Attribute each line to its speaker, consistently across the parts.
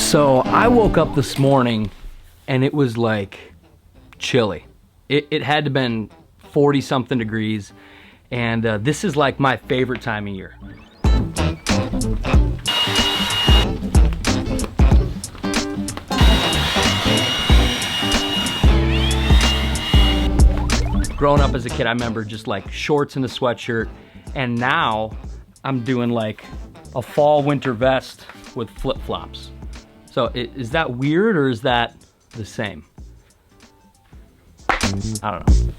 Speaker 1: So I woke up this morning and it was like chilly. It had to have been 40 something degrees, and this is like my favorite time of year. Growing up as a kid, I remember just like shorts and a sweatshirt, and now I'm doing like a fall winter vest with flip-flops. So is that weird or is that the same? I don't know.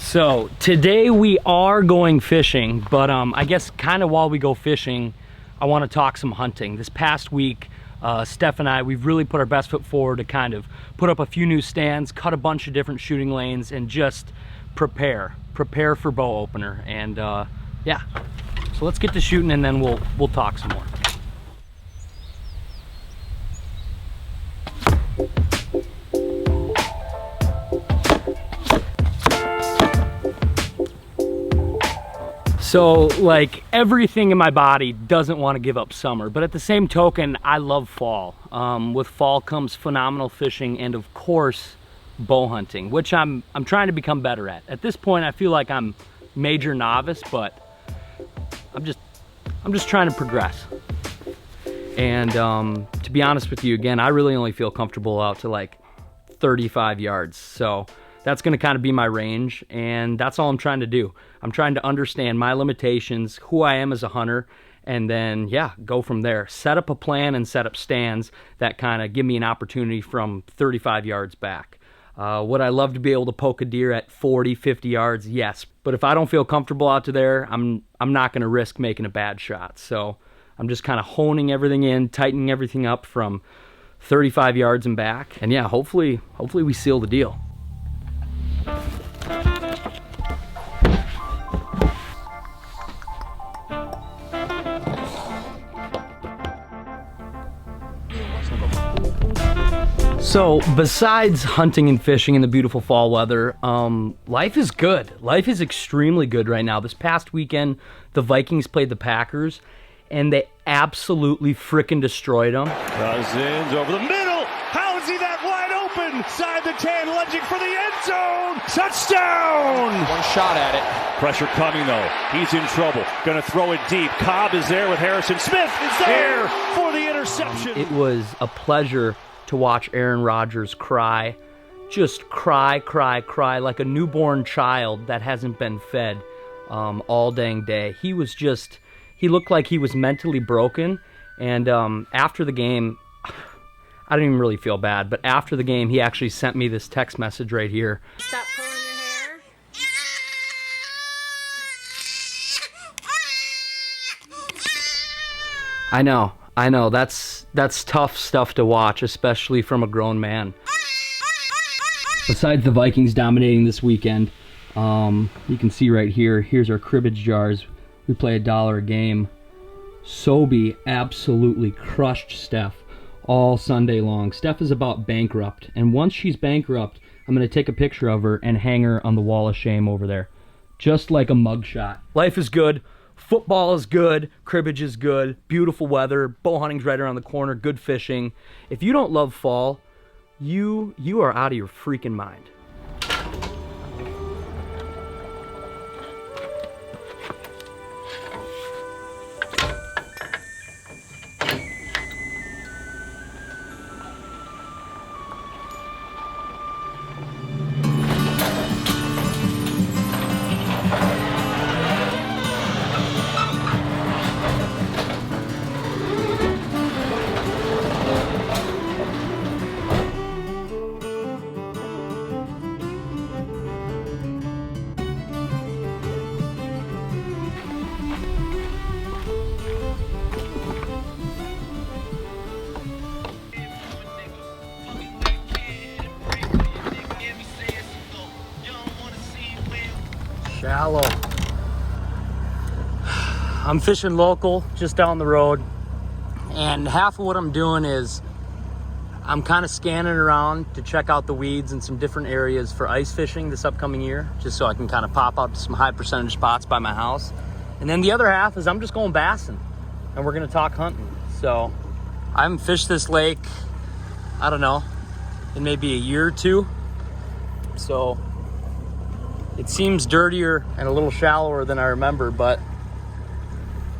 Speaker 1: So today we are going fishing, but I guess kind of while we go fishing, I want to talk some hunting. This past week, Steph and I, we've really put our best foot forward to kind of put up a few new stands, cut a bunch of different shooting lanes, and just prepare for bow opener. And yeah, so let's get to shooting and then we'll talk some more. So like everything in my body doesn't want to give up summer, but at the same token, I love fall. With fall comes phenomenal fishing and of course, bow hunting, which I'm trying to become better at. At this point, I feel like I'm major novice, but I'm just trying to progress. And to be honest with you, again, I really only feel comfortable out to like 35 yards. So that's gonna kind of be my range, and that's all I'm trying to do. I'm trying to understand my limitations, who I am as a hunter, and then, yeah, go from there. Set up a plan and set up stands that kind of give me an opportunity from 35 yards back. Would I love to be able to poke a deer at 40, 50 yards? Yes. But if I don't feel comfortable out to there, I'm not gonna risk making a bad shot. So I'm just kind of honing everything in, tightening everything up from 35 yards and back. And yeah, hopefully we seal the deal. So besides hunting and fishing in the beautiful fall weather, life is good. Life is extremely good right now. This past weekend, the Vikings played the Packers, and they absolutely frickin' destroyed them.
Speaker 2: Cousins over the middle. How is he that wide open? Side the 10, lunging for the end zone. Touchdown!
Speaker 3: One shot at it.
Speaker 2: Pressure coming though. He's in trouble. Gonna throw it deep. Cobb is there with Harrison Smith. Is there for the interception.
Speaker 1: It was a pleasure to watch Aaron Rodgers cry. Just cry like a newborn child that hasn't been fed all dang day. He looked like he was mentally broken, and after the game, I didn't even really feel bad, but after the game, he actually sent me this text message right here.
Speaker 4: Stop pulling your hair.
Speaker 1: I know, that's tough stuff to watch, especially from a grown man. Besides the Vikings dominating this weekend, you can see right here, here's our cribbage jars. We play $1 a game. Sobi absolutely crushed Steph all Sunday long. Steph is about bankrupt, and once she's bankrupt, I'm gonna take a picture of her and hang her on the wall of shame over there. Just like a mugshot. Life is good. Football is good, cribbage is good, beautiful weather, bow hunting's right around the corner, good fishing. If you don't love fall, you are out of your freaking mind. Shallow. I'm fishing local, just down the road. And half of what I'm doing is I'm kind of scanning around to check out the weeds in some different areas for ice fishing this upcoming year, just so I can kind of pop out to some high percentage spots by my house. And then the other half is I'm just going bassing, and we're gonna talk hunting. So I haven't fished this lake, I don't know, in maybe a year or two. So it seems dirtier and a little shallower than I remember, but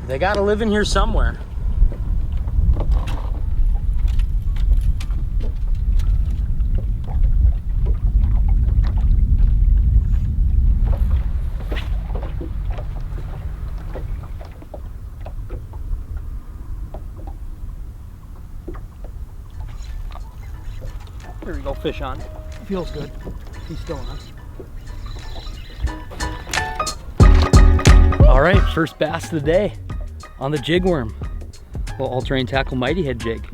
Speaker 1: they gotta live in here somewhere. There we go, fish on. Feels good. He's still on. All right, first bass of the day on the jig worm. Well, all-terrain tackle mighty head jig.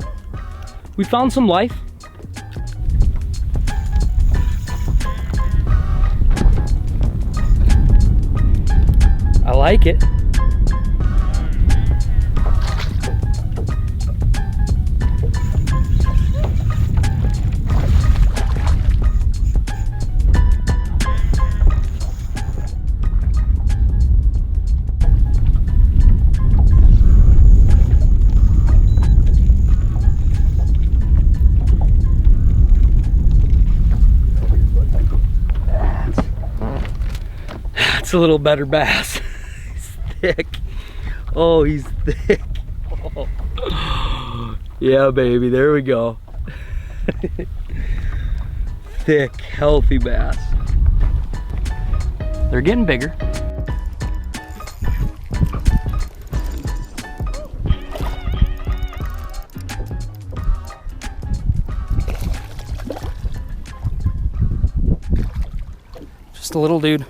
Speaker 1: We found some life. I like it. It's a little better bass. He's thick. Oh, he's thick. Oh. Yeah, baby, there we go. Thick, healthy bass. They're getting bigger. Just a little dude.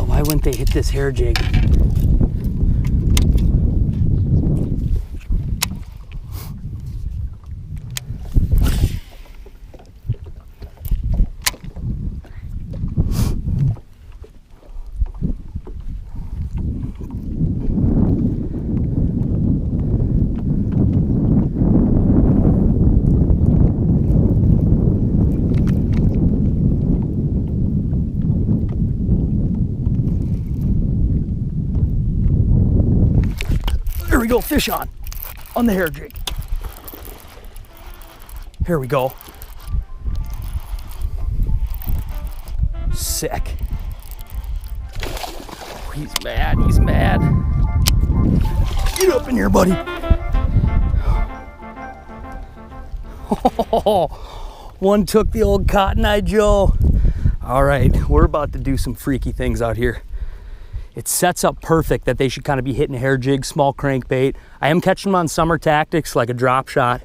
Speaker 1: Why wouldn't they hit this hair jig? Here we go, fish on the hair jig. Here we go. Sick. Oh, he's mad, he's mad. Get up in here, buddy. Oh, one took the old Cotton Eye Joe. All right, we're about to do some freaky things out here. It sets up perfect that they should kind of be hitting hair jigs, small crankbait. I am catching them on summer tactics like a drop shot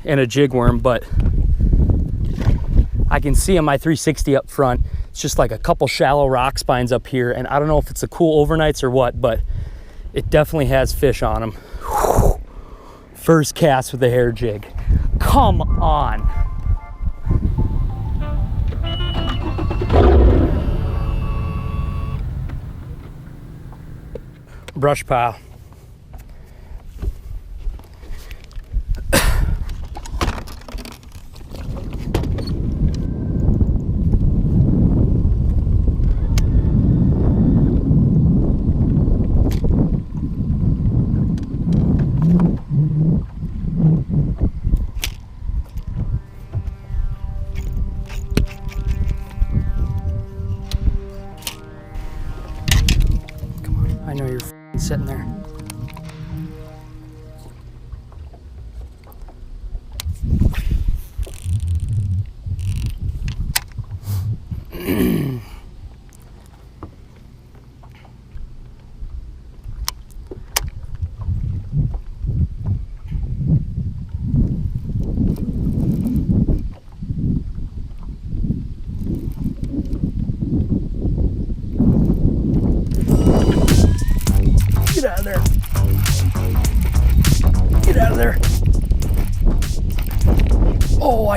Speaker 1: and a jig worm, but I can see on my 360 up front, it's just like a couple shallow rock spines up here, and I don't know if it's the cool overnights or what, but it definitely has fish on them. Whew. First cast with the hair jig. Come on. Brush pile. Come on, I know you're sitting there.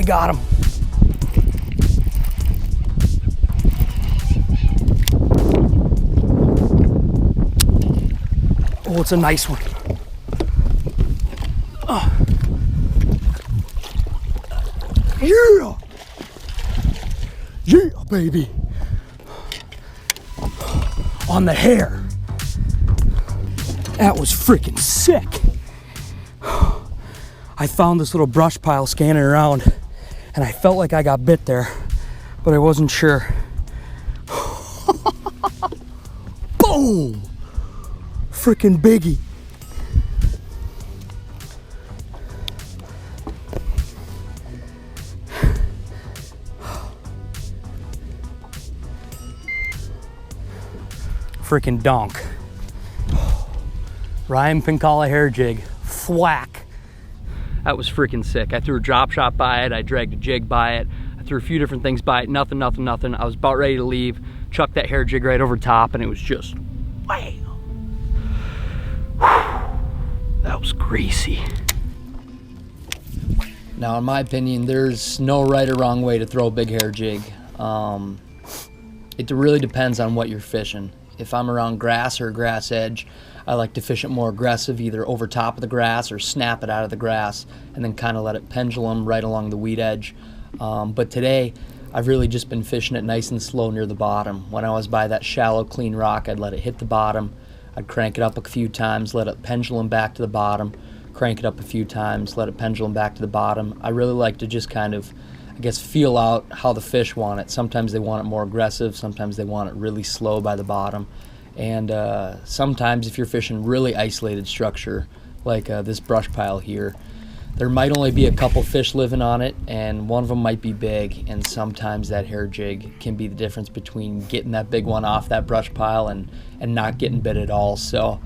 Speaker 1: I got him. Oh, it's a nice one. Yeah! Yeah, baby! On the hair. That was freaking sick. I found this little brush pile scanning around and I felt like I got bit there, but I wasn't sure. Boom! Freaking biggie. Freaking donk. Ryan Pincala hair jig. Thwack. That was freaking sick. I threw a drop shot by it. I dragged a jig by it. I threw a few different things by it. Nothing. I was about ready to leave. Chucked that hair jig right over top and it was just wham. That was greasy. Now, in my opinion, there's no right or wrong way to throw a big hair jig. It really depends on what you're fishing. If I'm around grass or grass edge, I like to fish it more aggressive, either over top of the grass or snap it out of the grass and then kind of let it pendulum right along the weed edge. But today, I've really just been fishing it nice and slow near the bottom. When I was by that shallow, clean rock, I'd let it hit the bottom. I'd crank it up a few times, let it pendulum back to the bottom, crank it up a few times, let it pendulum back to the bottom. I really like to just kind of, I guess, feel out how the fish want it. Sometimes they want it more aggressive, sometimes they want it really slow by the bottom. And sometimes if you're fishing really isolated structure, like this brush pile here, there might only be a couple fish living on it, and one of them might be big, and sometimes that hair jig can be the difference between getting that big one off that brush pile and not getting bit at all. So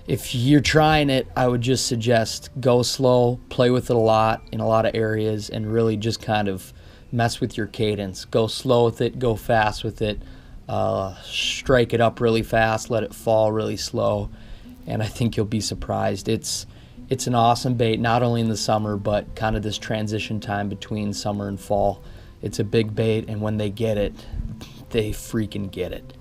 Speaker 1: if you're trying it, I would just suggest go slow, play with it a lot in a lot of areas, and really just kind of mess with your cadence. Go slow with it, go fast with it, strike it up really fast, let it fall really slow, and I think you'll be surprised. It's an awesome bait, not only in the summer, but kind of this transition time between summer and fall. It's a big bait, and when they get it, they freaking get it.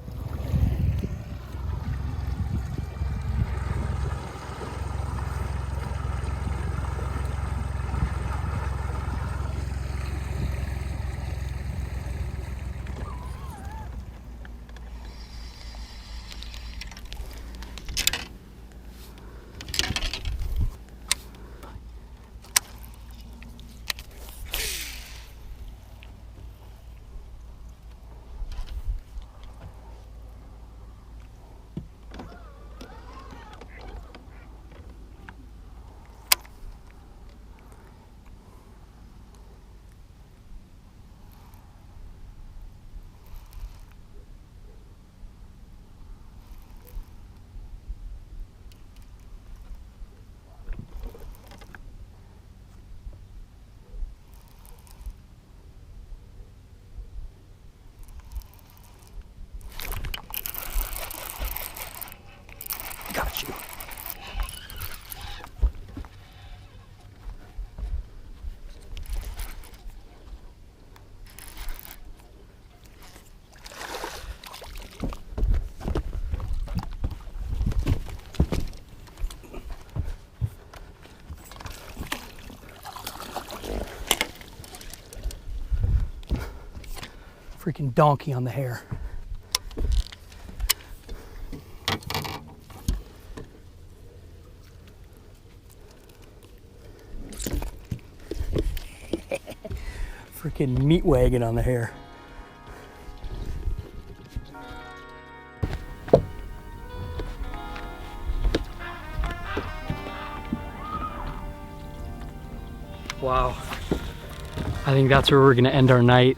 Speaker 1: Got you. Freaking donkey on the hair. Freaking meat wagon on the hair. Wow. I think that's where we're gonna end our night.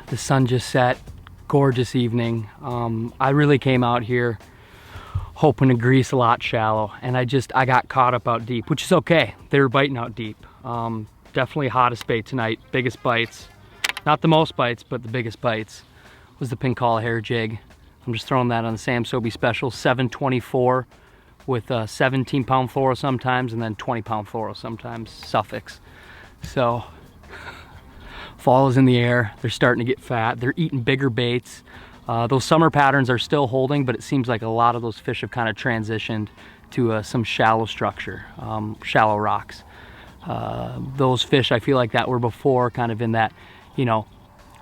Speaker 1: The sun just set, gorgeous evening. I really came out here hoping to grease a lot shallow, and I got caught up out deep, which is okay. They were biting out deep. Definitely hottest bait tonight, biggest bites. Not the most bites, but the biggest bites was the Pincala hair jig. I'm just throwing that on the Sam Sobi special, 724 with 17-pound fluoro sometimes, and then 20-pound fluoro sometimes, suffix. So Fall is in the air. They're starting to get fat. They're eating bigger baits. Those summer patterns are still holding, but it seems like a lot of those fish have kind of transitioned to some shallow structure, shallow rocks. Those fish, I feel like that were before kind of in that, you know,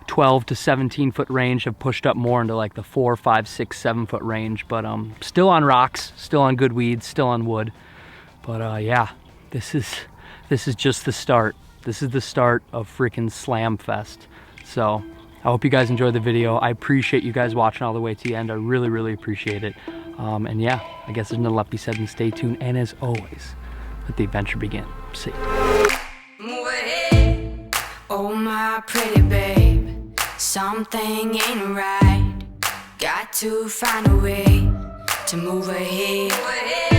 Speaker 1: 12 to 17 foot range, have pushed up more into like the 4, 5, 6, 7 foot range, but still on rocks, still on good weeds, still on wood. But yeah, this is just the start. This is the start of freaking Slam Fest. So I hope you guys enjoyed the video. I appreciate you guys watching all the way to the end. I really, really appreciate it. And yeah, I guess there's nothing left to be said than stay tuned. And as always, let the adventure begin. See ya.
Speaker 3: Move ahead, oh my pretty babe. Something ain't right. Got to find a way to move ahead.